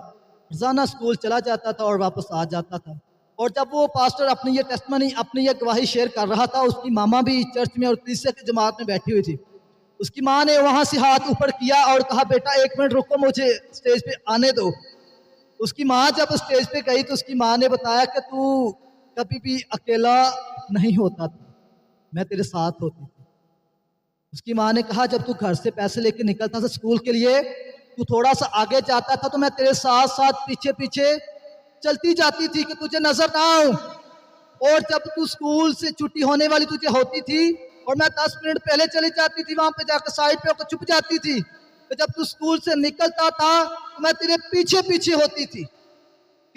रोजाना स्कूल चला जाता था और वापस आ जाता था। और जब वो पास्टर अपनी ये टेस्टमनी, अपनी ये गवाही शेयर कर रहा था, उसकी मामा भी चर्च में और कलीसिया की जमात में बैठी हुई थी। उसकी माँ ने वहां से हाथ ऊपर किया और कहा बेटा एक मिनट रुको, मुझे स्टेज पे आने दो। उसकी माँ जब स्टेज पे गई तो उसकी माँ ने बताया कि तू कभी भी अकेला नहीं होता था, मैं तेरे साथ होती थी। उसकी माँ ने कहा जब तू घर से पैसे लेके निकलता था स्कूल के लिए, तू थोड़ा सा आगे जाता था तो मैं तेरे साथ साथ पीछे पीछे चलती जाती थी कि तुझे नजर ना आऊं। और जब तू स्कूल से छुट्टी होने वाली तुझे होती थी और मैं 10 मिनट पहले चली जाती थी, वहां पे जाकर साइड पे होकर छुप जाती थी, तो जब तू स्कूल से निकलता था तो मैं तेरे पीछे पीछे होती थी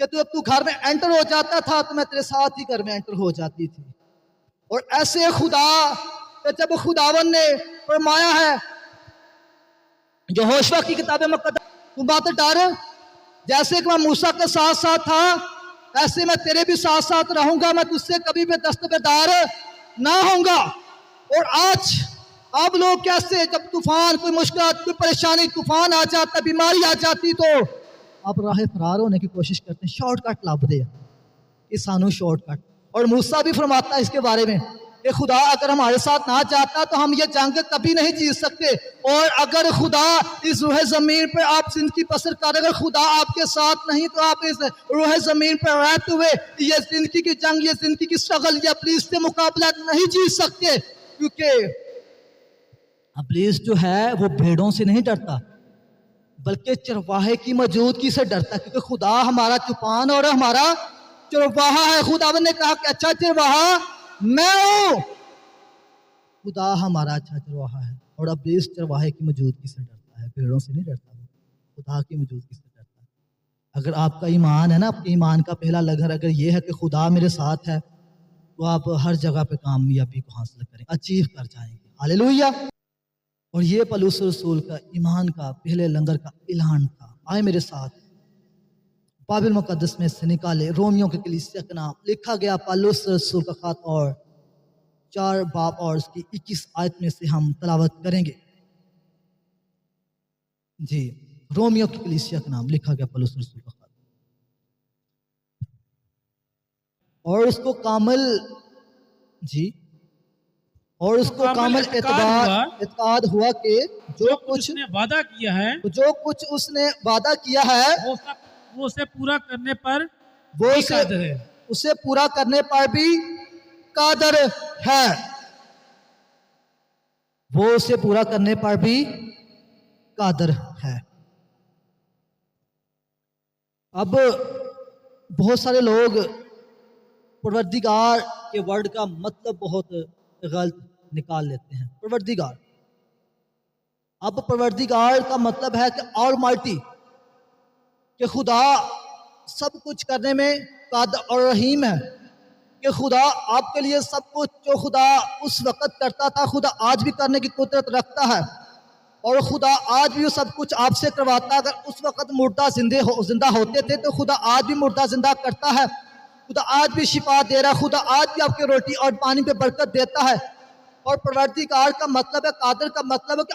कि तू घर में एंटर हो जाता था तो मैं तेरे साथ ही घर में एंटर हो जाती थी। और ऐसे खुदा, जब खुदावन ने फरमाया है जो होशवा की किताबें मुकद्दस, तू बात डर, जैसे कि मैं मूसा के साथ साथ था ऐसे मैं तेरे भी साथ साथ रहूंगा, मैं तुझसे कभी भी दस्तबरदार ना होऊंगा। और आज अब लोग कैसे, जब तूफान, कोई मुश्किल, कोई परेशानी, तूफान आ जाता, बीमारी आ जाती, तो अब राह फरार होने की कोशिश करते हैं, शॉर्टकट लब दे ये सानू शॉर्टकट। और मूसा भी फरमाता है इसके बारे में कि खुदा अगर हमारे साथ ना चाहता तो हम ये जंग कभी नहीं जीत सकते। और अगर खुदा इस रूह जमीन पर आप जिंदगी बसर कर, अगर खुदा आपके साथ नहीं तो आप इस रूह जमीन पर रहते हुए ये जिंदगी की जंग, ये जिंदगी की स्ट्रगल या पुलिस से मुकाबला नहीं जीत सकते। क्योंकि पुलिस जो है वो भेड़ों से नहीं डरता बल्कि चरवाहे की मौजूदगी से डरता, क्योंकि खुदा हमारा चौपान और हमारा चरवाहा है। खुदावन ने कहा कि अच्छा चरवाहा मैं हूं, खुदा हमारा अच्छा चरवाहा है। और अब इस चरवाहे की मौजूदगी से डरता है, भेड़ों से नहीं डरता, खुदा की मौजूदगी से डरता है। अगर आपका ईमान है ना, आपके ईमान का पहला लगर अगर ये है कि खुदा मेरे साथ है, तो आप हर जगह पे कामयाबी को हासिल करें, अचीव कर जाएंगे। हालेलुया। और ये पलूस रसूल का ईमान का पहले लंगर का ऐलान था। आए मेरे साथ बाइबल मुकद्दस में से निकाले रोमियो के कलीसिया का नाम लिखा गया पलूस रसूल का खत और 4 बाब और उसकी 21 आयत में से हम तलावत करेंगे। जी, रोमियो की कलीसिया का नाम लिखा गया पलूस रसूल का खत, और उसको कामिल जी और उसको कामिल एतकाद हुआ कि जो कुछ उसने वादा किया है उसने वादा किया है वो उसे पूरा करने पर वो भी कादिर है। उसे पूरा करने पर भी कादर है। वो उसे पूरा करने पर भी कादर है। अब बहुत सारे लोग परवरदिगार के वर्ड का मतलब बहुत गलत निकाल लेते हैं। परवरदिगार, अब परवरदिगार का मतलब है कि ऑलमाइटी, कि खुदा सब कुछ करने में कादिर और रहीम है, कि खुदा आपके लिए सब कुछ जो खुदा उस वक्त करता था खुदा आज भी करने की कुदरत रखता है, और खुदा आज भी वो सब कुछ आपसे करवाता। अगर उस वक्त मुर्दा जिंदा होते थे तो खुदा आज भी मुर्दा जिंदा करता है। खुदा आज भी शिफा दे रहा है। खुदा आज भी आपके रोटी और पानी पे बरकत देता है। और परवरदिगार का मतलब है, कादिर का मतलब है कि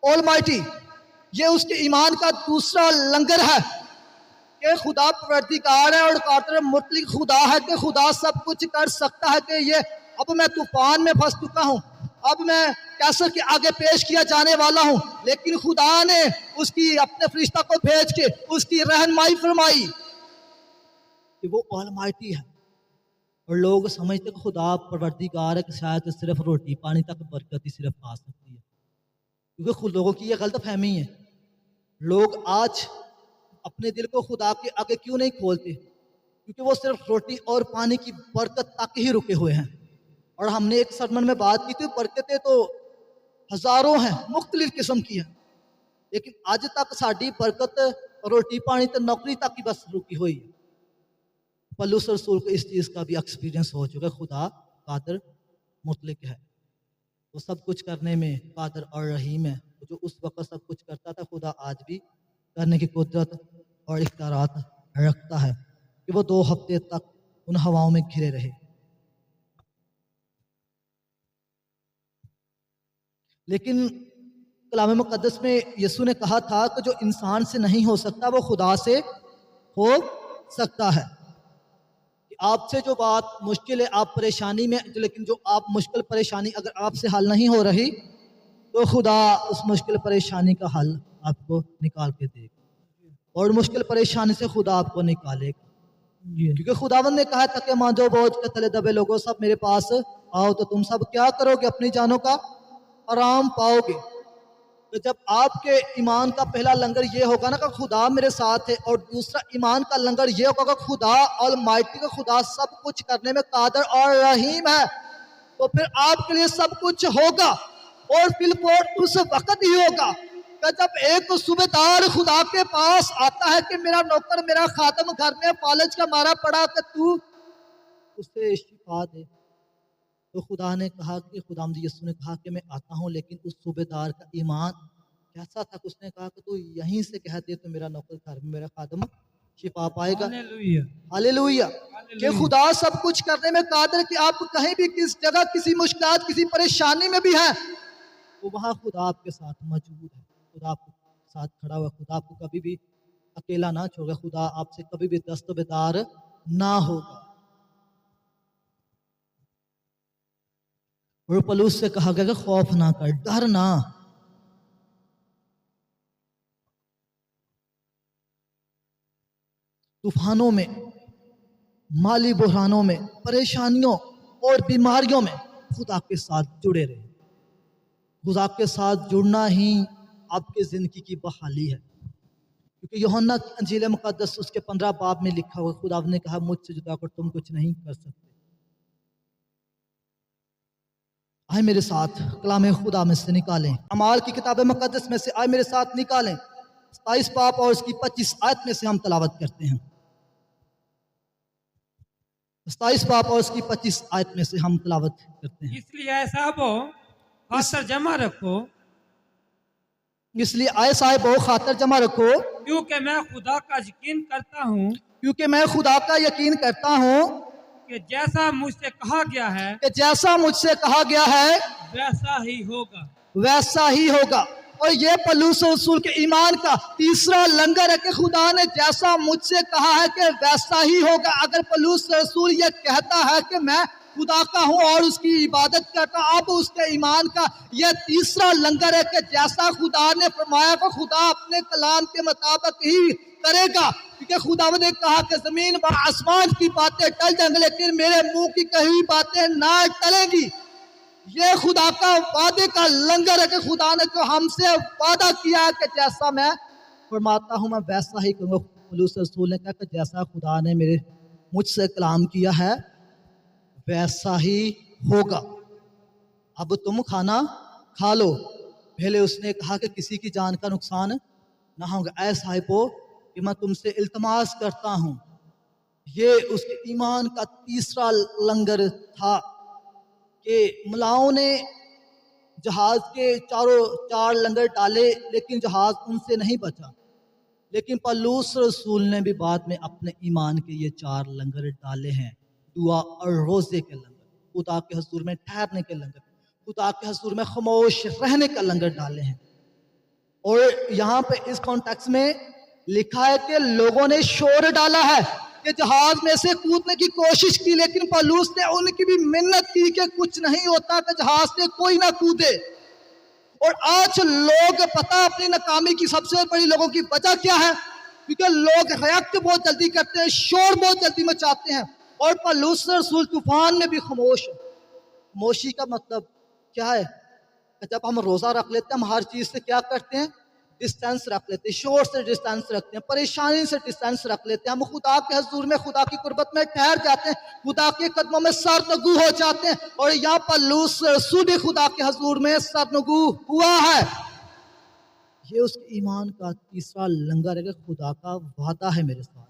ऑलमाइटी, ये उसके ईमान का दूसरा लंगर है कि खुदा परवरदिगार है और कादिर मुतलक खुदा है, कि खुदा सब कुछ कर सकता है। कि ये अब मैं तूफान में फंस चुका हूँ, अब मैं कैसर के आगे पेश किया जाने वाला हूँ, लेकिन खुदा ने उसकी अपने फरिश्ता को भेज के उसकी रहनुमाई फरमाई कि वो ऑलमाइटी है। और लोग समझते कि खुदा परवरदिगार है कि शायद सिर्फ रोटी पानी तक बरकत ही सिर्फ आ सकती है, क्योंकि खुद लोगों की ये गलत फहमी है। लोग आज अपने दिल को खुदा के आगे क्यों नहीं खोलते? क्योंकि वो सिर्फ रोटी और पानी की बरकत तक ही रुके हुए हैं। और हमने एक सरमन में बात की थी, बरकतें तो हजारों हैं, मुख्तलिफ किस्म की हैं, लेकिन आज तक साड़ी बरकत रोटी पानी तो नौकरी तक ही बस रुकी हुई है। पलूस रसूल को इस चीज़ का भी एक्सपीरियंस हो चुका है। खुदा कादिर मुतलक है, वो सब कुछ करने में कादिर और रहीम है। जो उस वक्त सब कुछ करता था खुदा आज भी करने की कुदरत और इख्तियारात रखता है कि वो 2 हफ्ते तक उन हवाओं में घिरे रहे। लेकिन कलाम मुक़द्दस में यीशु ने कहा था कि जो इंसान से नहीं हो सकता वो खुदा से हो सकता है। आपसे जो बात मुश्किल है, आप परेशानी में, लेकिन जो आप मुश्किल परेशानी अगर आपसे हल नहीं हो रही तो खुदा उस मुश्किल परेशानी का हल आपको निकाल के देगा, और मुश्किल परेशानी से खुदा आपको निकालेगा। क्योंकि खुदावंद ने कहा था कि मांझो बोझ के तले दबे लोगों, सब मेरे पास आओ तो तुम सब क्या करोगे? अपनी जानों का आराम पाओगे। तो जब आपके ईमान का पहला लंगर ये होगा ना कि खुदा मेरे साथ है, और दूसरा ईमान का लंगर ये होगा कि खुदा ऑलमाइटी का खुदा सब कुछ करने में कादिर और रहीम है, तो फिर आपके लिए सब कुछ होगा। और फिर उस वक्त ही होगा कि जब एक सूबेदार खुदा के पास आता है कि मेरा नौकर मेरा खादम घर में फालज का मारा पड़ा, कि तू उसे शिफा दे। तो खुदा ने कहा कि खुदावंद यीशु ने कहा कि मैं आता हूँ, लेकिन उस सूबेदार का ईमान कैसा था? उसने कहा कि तू यहीं से कह दे तो मेरा नौकर घर में मेरा खादम शिफा पाएगा। हालेलुया। कि खुदा सब कुछ करने में कादिर, कि आप कहीं भी किस जगह किसी मुश्किल किसी परेशानी में भी हैं तो वहाँ खुदा आपके साथ मौजूद है। खुदा आपके साथ खड़ा हुआ, खुदा आपको कभी भी अकेला ना छोड़ेगा, खुदा आपसे कभी भी दस्तबेदार ना होगा। और पलूस से कहा गया कि खौफ ना कर, डर ना। तूफानों में, माली बुरहानों में, परेशानियों और बीमारियों में खुदा के साथ जुड़े रहे। खुदा के साथ जुड़ना ही आपकी जिंदगी की बहाली है। क्योंकि यूहन्ना की अंजील मुकद्दस उसके 15 बाब में लिखा हुआ, खुदा ने कहा मुझसे जुदा कर तुम कुछ नहीं कर सकते। आए मेरे साथ कलाम खुदा में से निकालें, अमाल की किताब मुकद्दस में से आए मेरे साथ निकालें 27 बाब और उसकी 25 आयत में से हम तलावत करते हैं। 27 बाब और उसकी 25 आयत में से हम तलावत करते हैं। इसलिए ऐसा हो खातर जमा रखो, इसलिए आए साहिबो खातर जमा रखो, क्योंकि मैं खुदा का यकीन करता हूँ क्योंकि मैं खुदा का यकीन करता हूँ कि जैसा मुझसे कहा गया है कि जैसा मुझसे कहा गया है वैसा ही होगा। वैसा ही होगा। और ये पलूस रसूल के ईमान का तीसरा लंगर है कि खुदा ने जैसा मुझसे कहा है कि वैसा ही होगा। अगर पलूस रसूल ये कहता है कि मैं खुदा का हूँ और उसकी इबादत करता हूँ, अब उसके ईमान का यह तीसरा लंगर है कि जैसा खुदा ने फरमाया को खुदा अपने कलाम के मुताबिक ही करेगा। क्योंकि खुदा ने कहा कि जमीन व आसमान की बातें टल जाएंगी लेकिन मेरे मुंह की कही हुई बातें ना टलेंगी। ये खुदा का वादे का लंगर है कि खुदा ने जो हमसे वादा किया है कि जैसा मैं फरमाता हूँ मैं वैसा ही करूँगा। पलूस रसूल ने कहा कि जैसा खुदा ने मेरे मुझसे कलाम किया है वैसा ही होगा। अब तुम खाना खा लो। पहले उसने कहा कि किसी की जान का नुकसान ना होगा। ऐ साहिबो कि मैं तुमसे इल्तमास करता हूँ। ये उसके ईमान का तीसरा लंगर था कि मुलाओं ने जहाज के चार लंगर डाले लेकिन जहाज उनसे नहीं बचा। लेकिन पलूस रसूल ने भी बाद में अपने ईमान के ये 4 लंगर डाले हैं। दुआ और रोजे के लंगर, खुदा के हजूर में ठहरने के लंगर, खुदा के हजूर में खामोश रहने का लंगर डाले हैं। और यहाँ पे इस कॉन्टेक्स्ट में लिखा है कि लोगों ने शोर डाला है कि जहाज में से कूदने की कोशिश की लेकिन पलूस ने उनकी भी मिन्नत की कि कुछ नहीं होता कि जहाज से कोई ना कूदे। और आज लोग पता अपनी नाकामी की सबसे बड़ी लोगों की वजह क्या है? क्योंकि लोग रिएक्ट बहुत जल्दी करते हैं, शोर बहुत जल्दी मचाते हैं। और पलूस रसूल तूफान में भी खामोश है। खामोशी का मतलब क्या है? जब हम रोजा रख लेते हैं हम हर चीज से क्या करते हैं? डिस्टेंस रख लेते हैं, शोर से डिस्टेंस रखते हैं, परेशानी से डिस्टेंस रख लेते हैं। हम खुदा के हजूर में खुदा की कुर्बत में ठहर जाते हैं, खुदा के कदमों में सरनगू हो जाते हैं। और यहाँ पर पलूस रसूल भी खुदा के हजूर में सरनगू हुआ है। ये उसके ईमान का तीसरा लंगर है कि खुदा का वादा है मेरे साथ,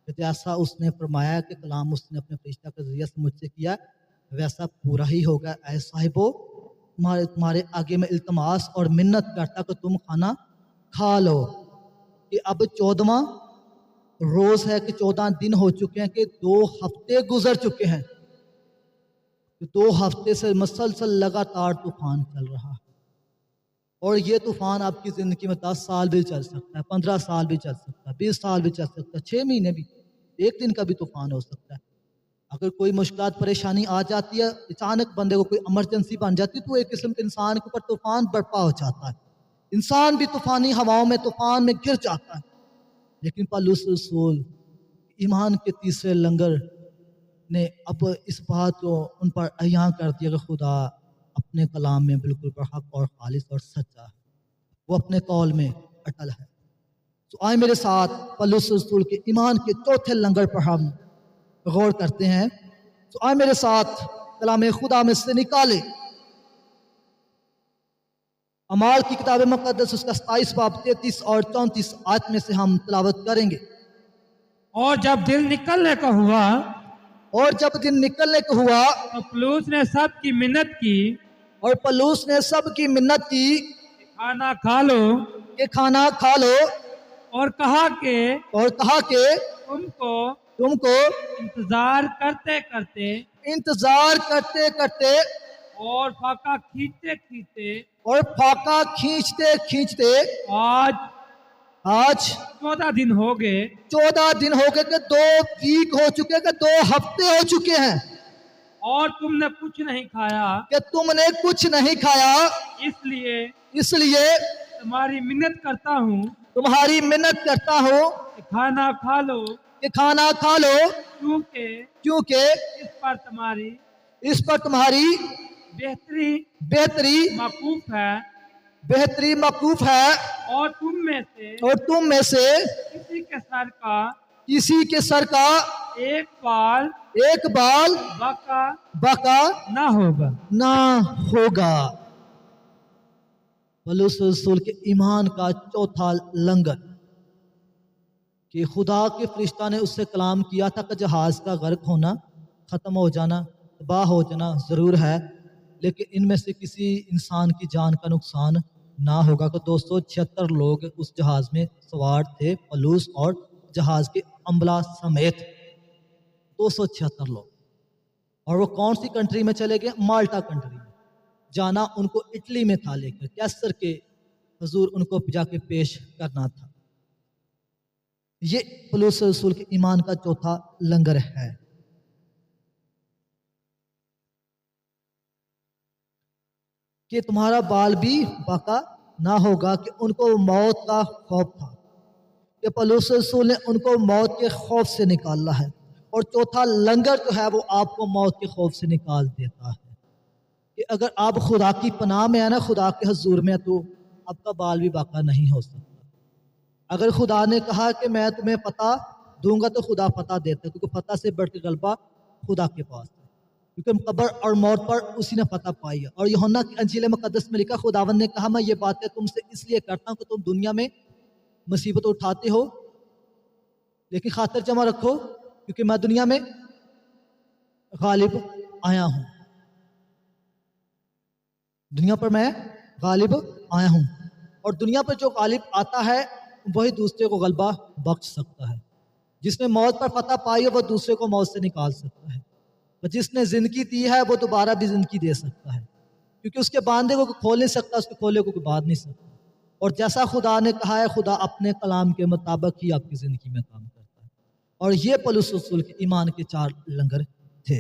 जैसा उसने फरमाया कि कलाम उसने अपने फरिश्ता के जरिए से मुझसे किया वैसा पूरा ही होगा। ऐ साहिबो तुम्हारे आगे में इल्तमास और मिन्नत करता कि तुम खाना खा लो। कि अब 14वां रोज है कि 14 दिन हो चुके हैं कि 2 हफ्ते गुजर चुके हैं। 2 हफ्ते से मसलसल लगातार तूफान चल रहा है। और ये तूफान आपकी जिंदगी में 10 साल भी चल सकता है, 15 साल भी चल सकता है, 20 साल भी चल सकता है, 6 महीने भी, 1 दिन का भी तूफान हो सकता है। अगर कोई मुश्किलात परेशानी आ जाती है, अचानक बंदे को कोई इमरजेंसी बन जाती है तो एक किस्म के इंसान के ऊपर तूफान बर्पा हो जाता है। इंसान भी तूफानी हवाओं में तूफान में गिर जाता है। लेकिन पलूस रसूल ईमान के तीसरे लंगर ने अब इस बात को उन पर अयां कर दिया कि खुदा अपने कलाम में बिल्कुल बरहक और खालिस और सच्चा है, वो अपने कौल में अटल है। तो आए मेरे साथ पलूस रसूल के ईमान के चौथे लंगर पर हम गौर करते हैं। तो आए मेरे साथ कलाम खुदा में से निकाले अमाल की किताब मुक़द्दस उसका 27 बाब 33 और 34 आयत में से हम तिलावत करेंगे। और जब दिल निकलने का हुआ और जब दिन निकलने को हुआ तो पलूस ने सब की मिन्नत की और पलूस ने सब की मिन्नत की कि खाना खा लो, कि खाना खा लो, और कहा कि तुमको इंतजार करते करते और फाका खींचते खींचते आज 14 दिन हो गए। 14 दिन हो गए कि 2 वीक हो चुके, कि 2 हफ्ते हो चुके हैं और तुमने कुछ नहीं खाया, कि तुमने कुछ नहीं खाया। इसलिए तुम्हारी मिन्नत करता हूँ तुम्हारी मिन्नत करता हूँ कि खाना खा लो, क्योंकि इस पर तुम्हारी बेहतरी मकूफ है। और तुम में से किसी के सर का एक बाल बका ना होगा। पलूस रसूल के ईमान का चौथा लंगर कि खुदा के फरिश्ता ने उससे कलाम किया था कि जहाज का गर्क होना, खत्म हो जाना, तबाह हो जाना जरूर है, लेकिन इनमें से किसी इंसान की जान का नुकसान ना होगा। तो 276 लोग उस जहाज में सवार थे, पलूस और जहाज के अम्बला समेत 276 लोग। और वो कौन सी कंट्री में चले गए? माल्टा कंट्री में। जाना उनको इटली में था, लेकर कैसर के हजूर उनको जाके पेश करना था। ये पौलुस रसूल के ईमान का चौथा लंगर है। कि तुम्हारा बाल भी बाका ना होगा, कि उनको मौत का खौफ था, कि पौलुस रसूल ने उनको मौत के खौफ से निकाला है। और चौथा लंगर जो है वो आपको मौत के खौफ से निकाल देता है। कि अगर आप खुदा की पनाह में है ना, खुदा के हजूर में, तो आपका बाल भी बाका नहीं हो सकता। अगर खुदा ने कहा कि मैं तुम्हें पता दूंगा, तो खुदा पता देता है, क्योंकि पता से बढ़ के गलबा खुदा के पास है। क्योंकि कब्र और मौत पर उसी ने पता पाई है। और यूहन्ना की अंजील मुकद्दस में लिखा, खुदावन ने कहा, मैं ये बातें तुमसे इसलिए करता हूँ कि तुम दुनिया में मुसीबत उठाते हो, लेकिन खातिर जमा रखो, क्योंकि मैं दुनिया में गालिब आया हूँ। दुनिया पर मैं गालिब आया हूँ। और दुनिया पर जो गालिब आता है वही दूसरे को गलबा बख्श सकता है। जिसने मौत पर फतह पाई है वो दूसरे को मौत से निकाल सकता है। और जिसने जिंदगी दी है वो दोबारा भी जिंदगी दे सकता है, क्योंकि उसके बांधे को खोल नहीं सकता, उसके खोले को बांध नहीं सकता। और जैसा खुदा ने कहा है, खुदा अपने कलाम के मुताबिक ही आपकी जिंदगी में काम करता है। और ये पौलुस रसूल के ईमान के 4 लंगर थे।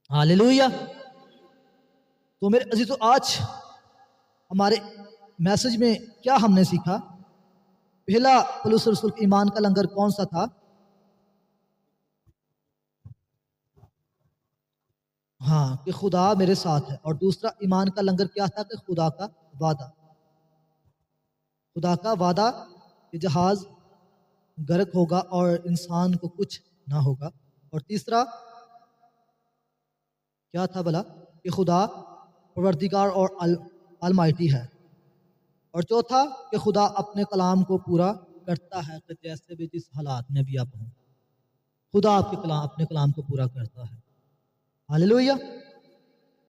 हालेलुया। तो मेरे अजीजों, आज हमारे मैसेज में क्या हमने सीखा? पहला पौलुस रसूल के ईमान का लंगर कौन सा था? हाँ, कि खुदा मेरे साथ है। और दूसरा ईमान का लंगर क्या था? कि खुदा का वादा। खुदा का वादा कि जहाज गर्क होगा और इंसान को कुछ ना होगा। और तीसरा क्या था भला? कि खुदा परवरदिगार और अलमाइटी है। और चौथा कि खुदा अपने कलाम को पूरा करता है, कि जैसे भी जिस हालात में भी आप हों, खुदा अपने कलाम को पूरा करता है। हालेलुया।